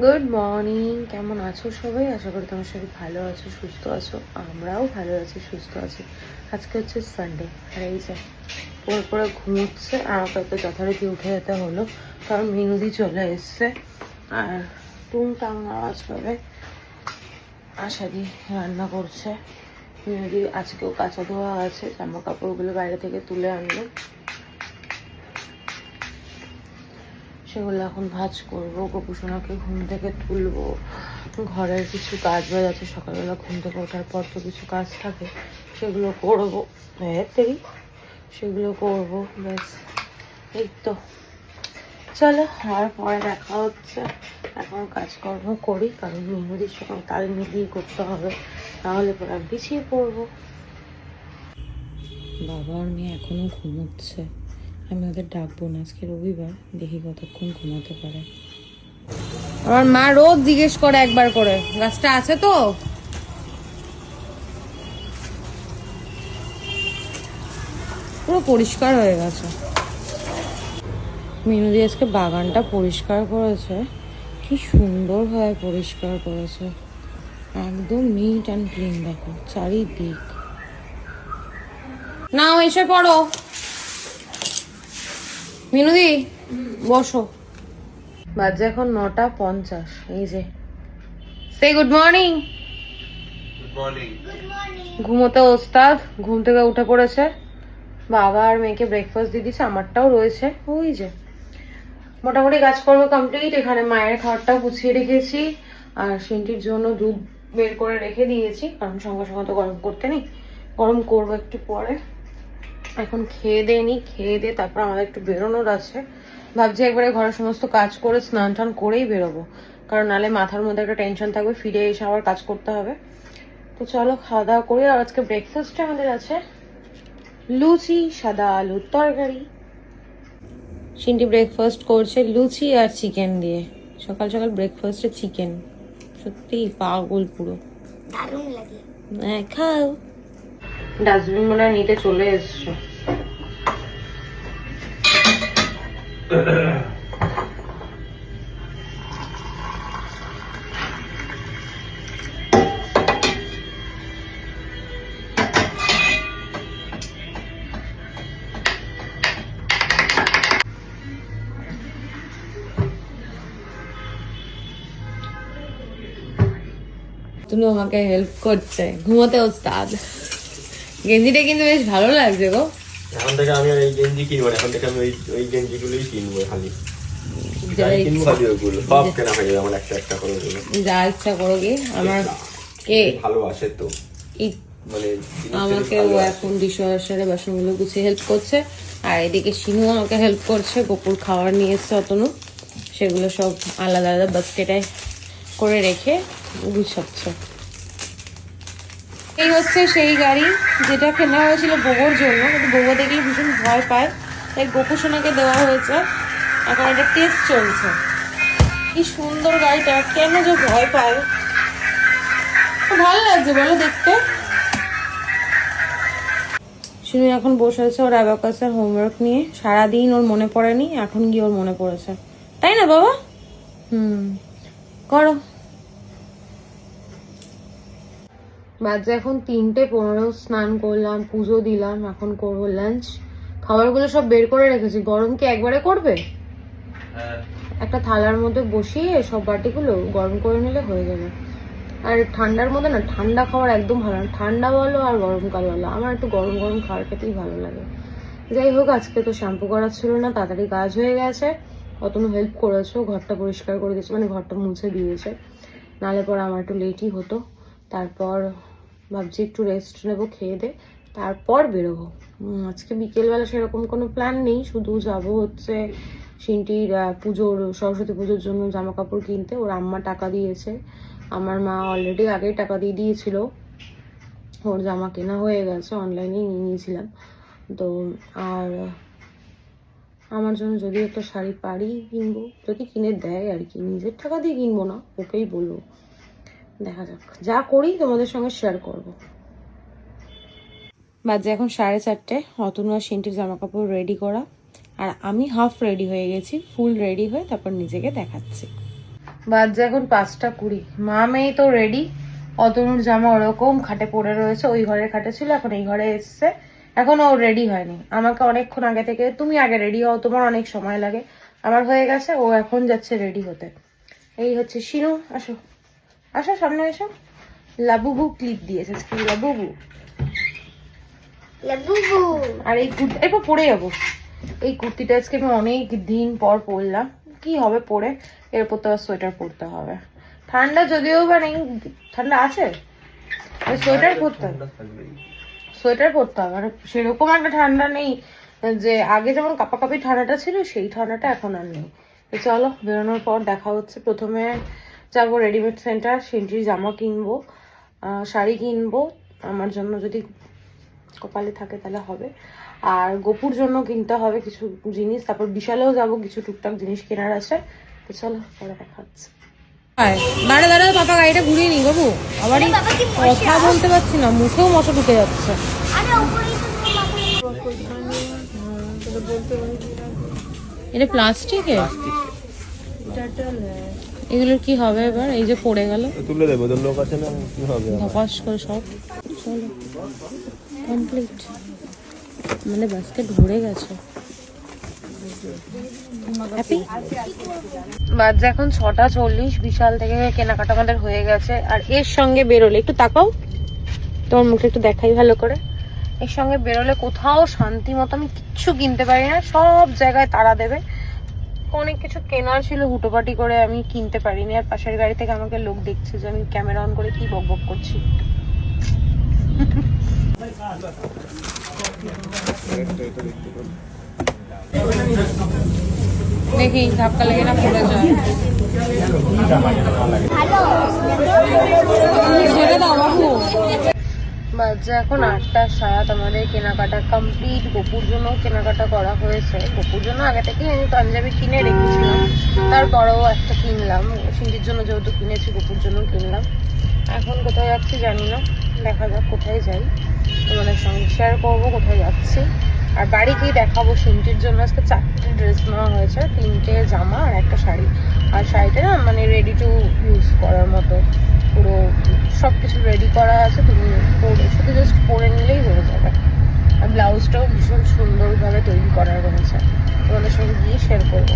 Good morning, কেমন আছো সবাই? আশা করি তোমার সবাই ভালো আছো, সুস্থ আছো। আমরাও ভালো আছি, সুস্থ আছি। আজকে হচ্ছে সানডে, আর এই যে পরে পরে ঘুমোচ্ছে। আমাকে তো যথারীতি উঠে যেতে হলো, কারণ মিনুদি চলে এসছে আর টুংটাং আওয়াজ পাবে। আশাদি রান্না করছে, মিনুদি আজকেও কাঁচা ধোয়া আছে, জামা কাপড়গুলো বাইরে থেকে তুলে আনলো, সেগুলো এখন ভাঁজ করবো। গোপুসোনাকে ঘুম থেকে তুলবো, ঘরের কিছু কাজ বাজ আছে, সকালবেলা ঘুম থেকে ওঠার পর তো কিছু কাজ থাকে, সেগুলো করবো। তেরি সেগুলো করবো, ব্যাস এই তো। চলো, আর পরে দেখা হচ্ছে। এখন কাজকর্ম করি, কারণ মেহেদির সঙ্গে তাল মিলিয়ে করতে হবে, নাহলে পরে আমি পিছিয়ে পড়বো। বাবা আর মেয়ে এখনো ঘুমোচ্ছে, আমি ওদের ডাকবো না। আজকে রবিবার, দেখি কতক্ষণ ঘুমাতে পারে। আমার মা রোজ জিজ্ঞেস করে একবার করে, গাছটা আছে তো। পুরো পরিষ্কার হয়ে গেছে। মিনুদি আজকে বাগানটা পরিষ্কার করেছে, কি সুন্দর ভাবে পরিষ্কার করেছে, একদম নিট অ্যান্ড ক্লিন। দেখো চারিদিক। নাও এসে পড়ো মিনুদি, বসো। বাজে এখন 9:50। এই যে সে গুড মর্নিং। ঘুমোতে ওস্তাদ, ঘুম থেকে উঠে পড়েছে। বাবা আর মেয়েকে ব্রেকফাস্ট দিয়ে দিচ্ছে, আমারটাও রয়েছে। ওই যে মোটামুটি কাজকর্ম কমপ্লিট। এখানে মায়ের খাবারটাও গুছিয়ে রেখেছি, আর সিন্টির জন্য দুধ বের করে রেখে দিয়েছি, কারণ সঙ্গে সঙ্গে তো গরম করতে নেই, গরম করবো একটু পরে। এখন খেয়ে দিয়ে নিই, খেয়ে দিয়ে তারপর আমাদের একটু বেরোনোর আছে। ভাবছি একবারে ঘরের সমস্ত কাজ করে স্নান টান করেই বেরোবো, কারণ নাহলে মাথার মধ্যে একটা টেনশন থাকবে, ফিরে এসে আবার কাজ করতে হবে। তো চলো খাওয়া দাওয়া করি। আর আজকে ব্রেকফাস্টে আমাদের আছে লুচি, সাদা আলুর তরকারি। সিন্টি ব্রেকফাস্ট করছে লুচি আর চিকেন দিয়ে। সকাল সকাল ব্রেকফাস্টে চিকেন, সত্যি পাগল পুরো, দারুণ লাগে। হ্যাঁ খাও। ডাস্টবিন মনে হয় নিতে চলে এসছো। তুমি আমাকে হেল্প করছে ঘুমোতে ওস্তাদ। গেঞ্জিটা কিন্তু বেশ ভালো লাগছে গো। এখন থেকে আমি এই গেঞ্জি কিনবো, এখন থেকে আমি ওই গেঞ্জিগুলোই কিনবো। খালি কিনবো, খালি ওইগুলো সব কেনা হয়ে যাবে আমার একটা একটা করে। যা ইচ্ছা করো গে। আমার কে ভালোবাসে তো মানে আমাকে ও এখন ডিশওয়াশারে বাসনগুলো গুছিয়ে হেল্প করছে, আর এদিকে শিনু আমাকে হেল্প করছে। গোপুর খাবার নিয়ে এসছে অতনু, সেগুলো সব আলাদা আলাদা বাস্কেটে করে রেখে গুছাচ্ছে। এই হচ্ছে সেই গাড়ি যেটা কেনা হয়েছিল গোবর জন্য, কিন্তু গোবর দেখলে ভীষণ ভয় পায়, তাই গোপু সোনাকে দেওয়া হয়েছে। এখন একটা টেস্ট চলছে। কি সুন্দর গাড়িটা, কেন যে ভয় পায়। ভালো লাগছে বলো দেখতে। শিনু এখন বসে আছে ওর অ্যাবাকাসের হোমওয়ার্ক নিয়ে। সারাদিন ওর মনে পড়েনি, এখন গিয়ে ওর মনে পড়েছে, তাই না বাবা? করো। বাজে এখন 3:15। স্নান করলাম, পুজো দিলাম, এখন করবো লাঞ্চ। খাবারগুলো সব বের করে রেখেছি। গরম কি একবারে করবে? একটা থালার মধ্যে বসিয়ে সব বাটিগুলো গরম করে নিলে হয়ে যাবে। আর ঠান্ডার মধ্যে না, ঠান্ডা খাবার একদম ভালো না, ঠান্ডা বলো আর গরমকাল বলো, আমার একটু গরম গরম খাবার খেতেই ভালো লাগে। যাই হোক, আজকে তো শ্যাম্পু করা ছিল না, তাড়াতাড়ি কাজ হয়ে গেছে। অতনু হেল্প করেছো, ঘরটা পরিষ্কার করে দিয়েছে, মানে ঘরটা মুছে দিয়েছে, নাহলে পরে আমার একটু লেটই হতো। তারপর ভাবছি একটু রেস্ট নেবো, খেয়ে দে তারপর বেরোবো। আজকে বিকেলবেলা সেরকম কোনো প্ল্যান নেই, শুধু যাবো হচ্ছে সিন্টির পুজোর, সরস্বতী পুজোর জন্য জামা কাপড় কিনতে। ওর আম্মা টাকা দিয়েছে, আমার মা অলরেডি আগেই টাকা দিয়ে দিয়েছিল। ওর জামা কেনা হয়ে গেছে, অনলাইনে নিয়ে নিয়েছিলাম তো। আর আমার জন্য যদি একটা শাড়ি পারি কিনবো, যদি কিনে দেয় আর কি, নিজের টাকা দিয়ে কিনবো না, ওকেই বলবো। দেখা যাক, যা করি তোমাদের সঙ্গে শেয়ার করবো। বাজে এখন 4:30। অতনু আর সিন্টির জামা কাপড় রেডি করা, আর আমি হাফ রেডি হয়ে গেছি, ফুল রেডি হয়ে তারপর নিজেকে দেখাচ্ছি। বাজে এখন 5:20। মা মেয়ে তো রেডি। অতনুর জামা ওরকম খাটে পড়ে রয়েছে, ওই ঘরের খাটে ছিল, এখন এই ঘরে এসছে। এখনো ও রেডি হয়নি। আমাকে অনেকক্ষণ আগে থেকে তুমি আগে রেডি হও, তোমার অনেক সময় লাগে। আমার হয়ে গেছে, ও এখন যাচ্ছে রেডি হতে। এই হচ্ছে শিনু, আসো আসো সামনে এসো। লাবুবু ক্লিপ দিয়েছে, লাবুবু লাবুবু। আর এই কুর্তি এরপর পরে যাবো। এই কুর্তিটা আজকে আমি অনেক দিন পর পরলাম। কি হবে পরে, এরপর তো সোয়েটার পরতে হবে। ঠান্ডা যদিও বা নেই, ঠান্ডা আছে, সোয়েটার পরতে হবে। সোয়েটার পরতে হবে, মানে সেরকম একটা ঠান্ডা নেই যে আগে যেমন কাঁপাকাঁপি ঠান্ডাটা ছিল, সেই ঠান্ডাটা এখন আর নেই। তো চলো বেরোনোর পর দেখা হচ্ছে। প্রথমে যাবো রেডিমেড সেন্টার, সেন্টির জামা কিনবো, শাড়ি কিনবো আমার জন্য, যদি কপালে থাকে তাহলে হবে। আর গোপুর জন্য কিনতে হবে কিছু জিনিস। তারপর বিশালেও যাবো, কিছু টুকটাক জিনিস কেনার আছে। তো চলো পরে দেখা হচ্ছে। দাঁড়া দাঁড়া, পাপা গাড়িটা ঘুরিয়ে নি বাবু। আবার কথা বলতে পারছি না, মুখেও মশা ঢুকে যাচ্ছে। এটা প্লাস্টিকের, এগুলোর কি হবে এবার? এই যে পড়ে গেল, তুলে দেবো, তোর লোক আছে না, কি হবে? ধপাস করে সব। চলো কমপ্লিট, মানে বাস্কেট ভরে গেছে। বাজে এখন 6:40। বিশাল থেকে কেনাকাটা আমাদের হয়ে গেছে। আর এর সঙ্গে বেরোলে, একটু তাকাও, তোমার মুখে একটু দেখাই ভালো করে। এর সঙ্গে বেরোলে কোথাও শান্তি মতো আমি কিচ্ছু কিনতে পারি না, সব জায়গায় তাড়া দেবে। অনেক কিছু কেনার ছিল, হুটোপাটি করে আমি কিনতে পারিনি। আর পাশের গাড়ি থেকে আমাকে লোক দেখছে যে আমি ক্যামেরা অন করে কি বক বক করছি। দেখি ধাক্কা লেগে না পড়ে যায়। বাজে এখন 8:07। আমাদের কেনাকাটা কমপ্লিট। গোপুর জন্য কেনাকাটা করা হয়েছে। গোপুর জন্য আগে থেকে আমি পাঞ্জাবি কিনে রেখেছিলাম, তারপরেও একটা কিনলাম। সিন্ধির জন্য যেহেতু কিনেছি, গোপুর জন্য কিনলাম। এখন কোথায় যাচ্ছি জানি না, দেখা যাক কোথায় যাই, তোমাদের সঙ্গে শেয়ার করবো কোথায় যাচ্ছি। আর বাড়ি গিয়ে দেখাবো। সিন্ধির জন্য আজকে 4টে ড্রেস নেওয়া হয়েছে, 3টে জামা আর একটা শাড়ি। আর শাড়িটা না মানে রেডি টু ইউজ করার মতো, পুরো সবকিছু রেডি করা আছে। তুমি পরে শুধু জাস্ট পরে নিলেই হয়ে যাবে। আর ব্লাউজটাও ভীষণ সুন্দরভাবে তৈরি করা রয়েছে, তোমাদের সঙ্গে গিয়ে শেয়ার করবো।